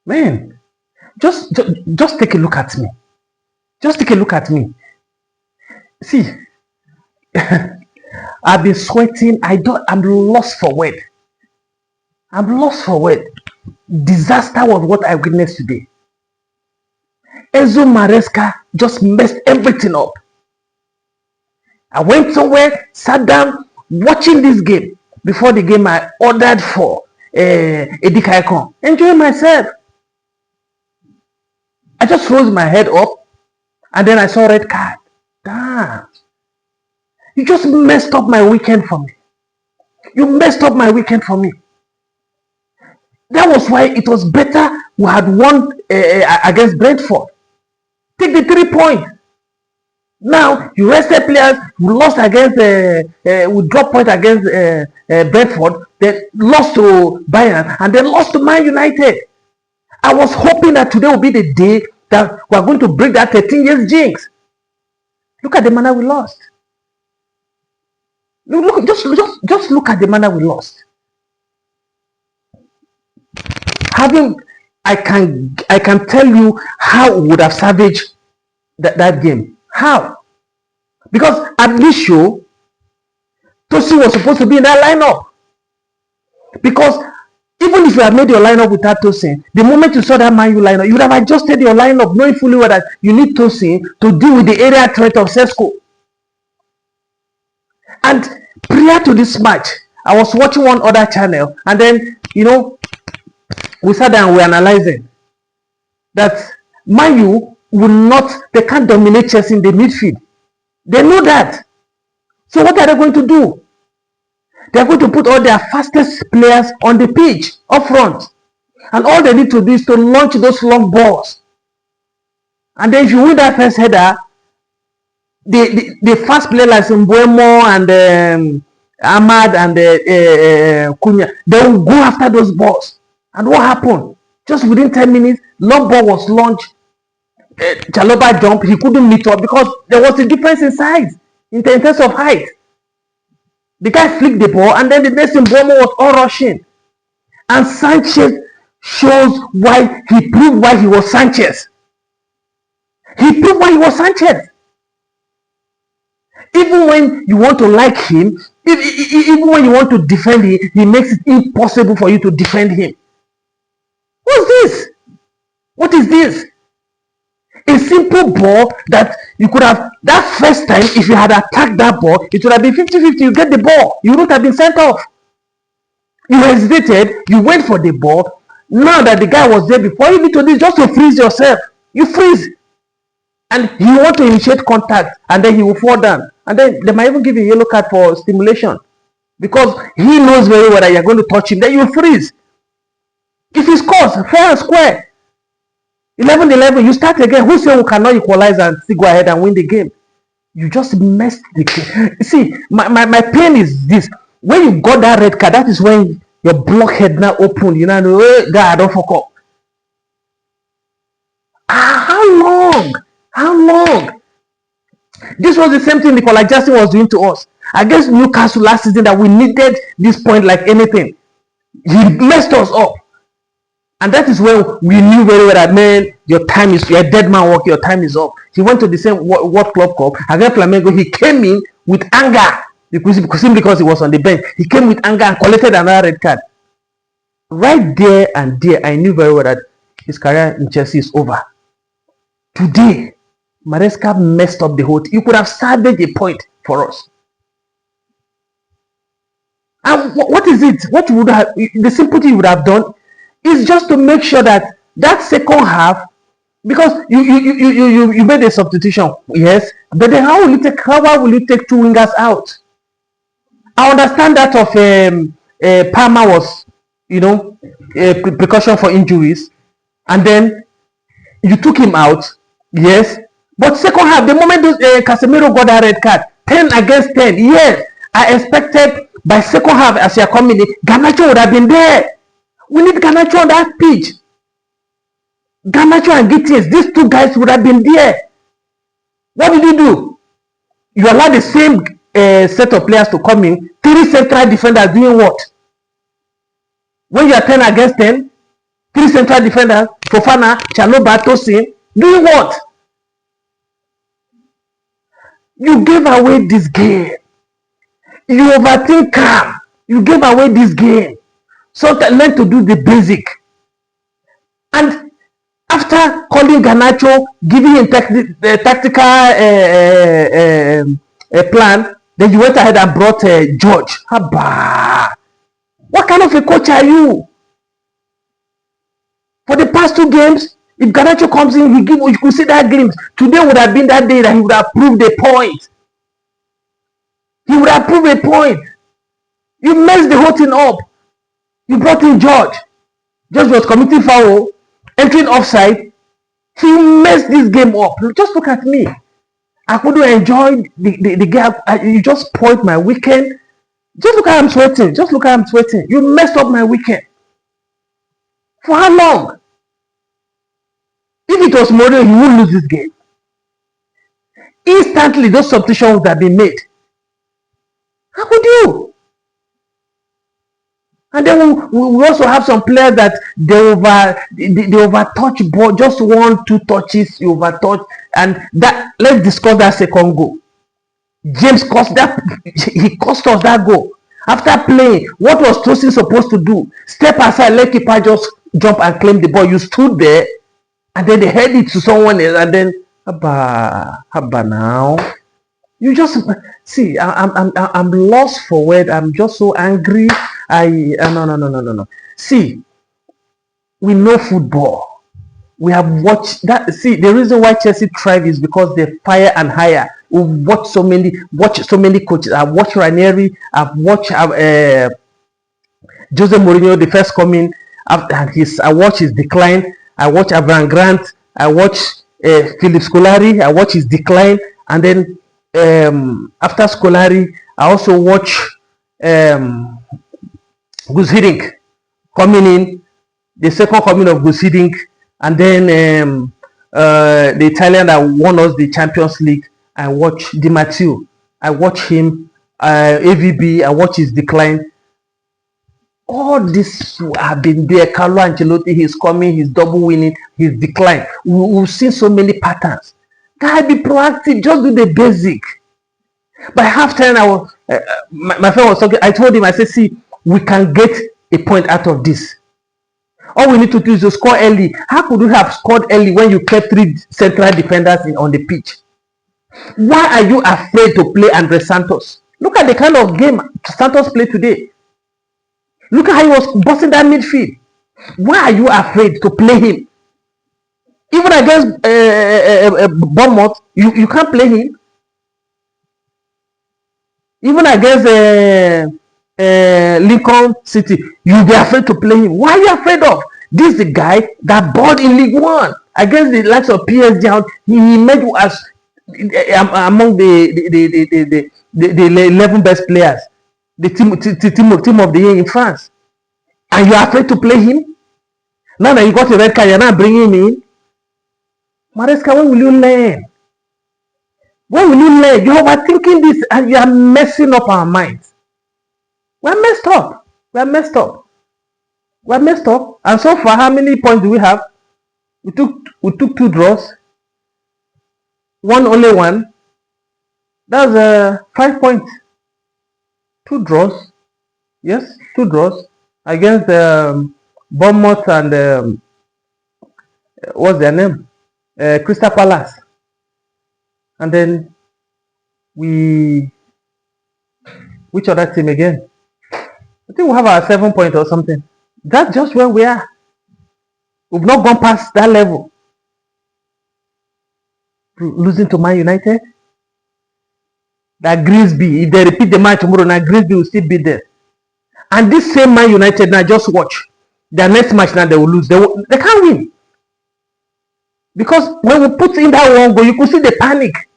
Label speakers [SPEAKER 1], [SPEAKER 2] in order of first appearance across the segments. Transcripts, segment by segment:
[SPEAKER 1] Man, just take a look at me. Just take a look at me. See, I've been sweating. I'm lost for word. I'm lost for word. Disaster was what I witnessed today. Enzo Meresca just messed everything up. I went somewhere, sat down, watching this game. Before the game, I ordered for Edikaikon. Enjoying myself. I just rose my head up, and then I saw red card. Damn. You just messed up my weekend for me. You messed up my weekend for me. That was why it was better we had won against Brentford. Take the 3 points. Now you rested players. We lost against we dropped point against Brentford. Then lost to Bayern, and then lost to Man United. I was hoping that today will be the day that we are going to break that 13 years jinx. Look at the manner we lost. Just look at the manner we lost. I can tell you how we would have savaged that game. How? Because at this show, Tosin was supposed to be in that lineup. Because even if you had made your lineup without Tosin, the moment you saw that Man U lineup, you would have adjusted your lineup knowing fully well that you need Tosin to deal with the area threat of Sesko. And prior to this match, I was watching one other channel, and then, we sat down and we analyzing that Man U they can't dominate Chelsea in the midfield. They know that. So what are they going to do? They're going to put all their fastest players on the pitch up front. And all they need to do is to launch those long balls. And then if you win that first header, the fast players like Mbuemo and Ahmad and Cunha, they will go after those balls. And what happened? Just within 10 minutes, long ball was launched. Chalobah jumped. He couldn't meet up because there was a difference in size, in terms of height. The guy flicked the ball, and then the next thing, Mbuemo was all rushing. And Sanchez shows why he proved why he was Sanchez. He proved why he was Sanchez. Even when you want to like him, even when you want to defend him, he makes it impossible for you to defend him. What's this? What is this? A simple ball that you could have, that first time, if you had attacked that ball, it would have been 50-50. You get the ball. You wouldn't have been sent off. You hesitated. You went for the ball. Now that the guy was there before, you need to do just to freeze yourself. You freeze. And you want to initiate contact, and then he will fall down. And then they might even give you a yellow card for stimulation. Because he knows very well that you're going to touch him. Then you freeze. If he scores, fair and square. 11-11, you start again. Who said we cannot equalize and still go ahead and win the game? You just messed the game. See, my pain is this. When you got that red card, that is when your blockhead now opened. You know, hey, God, don't fuck up. How long? How long? This was the same thing Nicola Jackson was doing to us against Newcastle last season, that we needed this point like anything. He messed us up. And that is when we knew very well that, man, you're a dead man walking, your time is up. He went to the same World Club Cup against Flamengo. He came in with anger because he was on the bench. He came with anger and collected another red card. Right there and there, I knew very well that his career in Chelsea is over. Today, Meresca messed up the whole thing. You could have salvaged a point for us. And what is it? What you would have, the simple thing you would have done is just to make sure that second half, because you made a substitution, yes, but then how will you take two wingers out? I understand that of Palmer was, a precaution for injuries, and then you took him out, yes, but second half, the moment Casemiro got that red card, 10 against 10, yes, I expected by second half, as you're coming in, Garnacho would have been there. We need Garnacho on that pitch. Garnacho and Gittins, these two guys would have been there. What did you do? You allowed the same set of players to come in, 3 central defenders doing what? When you are 10 against 10, 3 central defenders, Fofana, Chaloba, Tosin. Doing what? You gave away this game. You overthink calm. You gave away this game. So learn to do the basic. And after calling Garnacho, giving him tactical plan, then you went ahead and brought George. Haba. What kind of a coach are you? For the past 2 games, if Garnacho comes in, you could see that glimpse. Today would have been that day that he would have proved a point. He would have proved a point. You messed the whole thing up. You brought in George. George was committing foul, entering offside. He messed this game up. Just look at me. I couldn't enjoy the game. You just spoiled my weekend. Just look how I'm sweating. Just look how I'm sweating. You messed up my weekend. For how long? If it was Mourinho, he would lose this game. Instantly, those substitutions would have been made. How could you? And then we also have some players that they overtouch ball, just 1-2 touches, you overtouch, and that. Let's discuss that second goal. James cost that. He cost us that goal. After playing, what was Tosin supposed to do? Step aside, let keeper just jump and claim the ball. You stood there, and then they head it to someone else, and then haba now. You just see. I'm lost for words. I'm just so angry. No. See, we know football. We have watched that. See, the reason why Chelsea thrive is because they fire and hire. We've watched so many coaches. I've watched Ranieri. I've watched Jose Mourinho, the first coming. I watched his decline. I watched Avram Grant. I watched Philip Scolari. I watched his decline, and then after Scolari, I also watched Gus Hiddink coming in, the second coming of Gus Hiddink, and then the Italian that won us the Champions League. I watched Di Matteo. I watched him, AVB. I watched his decline. All this have been there. Carlo Ancelotti, he's coming, he's double winning, his decline. We've seen so many patterns. Guy, be proactive. Just do the basic. By halftime, I was my friend was talking. I told him, I said, see, we can get a point out of this. All we need to do is to score early. How could you have scored early when you kept 3 central defenders on the pitch? Why are you afraid to play Andre Santos? Look at the kind of game Santos played today. Look at how he was busting that midfield. Why are you afraid to play him? Even against Bournemouth, you can't play him. Even against Lincoln City, you'll be afraid to play him. Why are you afraid of? This is the guy that bought in League One against the likes of PSG. He made us among the 11 best players, the team of the year in France. And you're afraid to play him? Now that you got a red card, you're not bringing him in. Meresca, when will you learn? When will you learn? You're overthinking this and you are messing up our minds. We're messed up. We're messed up. We're messed up. And so far, how many points do we have? We took 2 draws. Only one. That's 5 points. 2 draws. Yes, 2 draws against Bournemouth and what's their name? Crystal Palace. And then which other team again? I think we have our 7 point or something. That's just where we are. We've not gone past that level. Losing to Man United. That Grimsby, if they repeat the match tomorrow, now Grimsby will still be there. And this same Man United, now just watch. Their next match now they will lose. They can't win. Because when we put in that one goal, you could see the panic.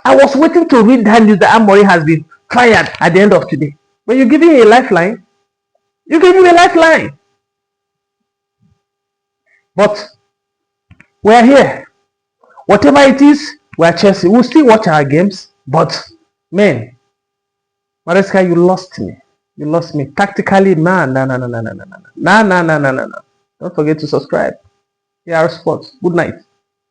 [SPEAKER 1] I was waiting to read that news that Amorim has been fired at the end of today. But you're giving him a lifeline. You give him a lifeline. But we're here. Whatever it is, we're Chelsea. We'll still watch our games. But, man, Meresca, you lost me. You lost me. Tactically, no. Don't forget to subscribe. AR Sports. Good night.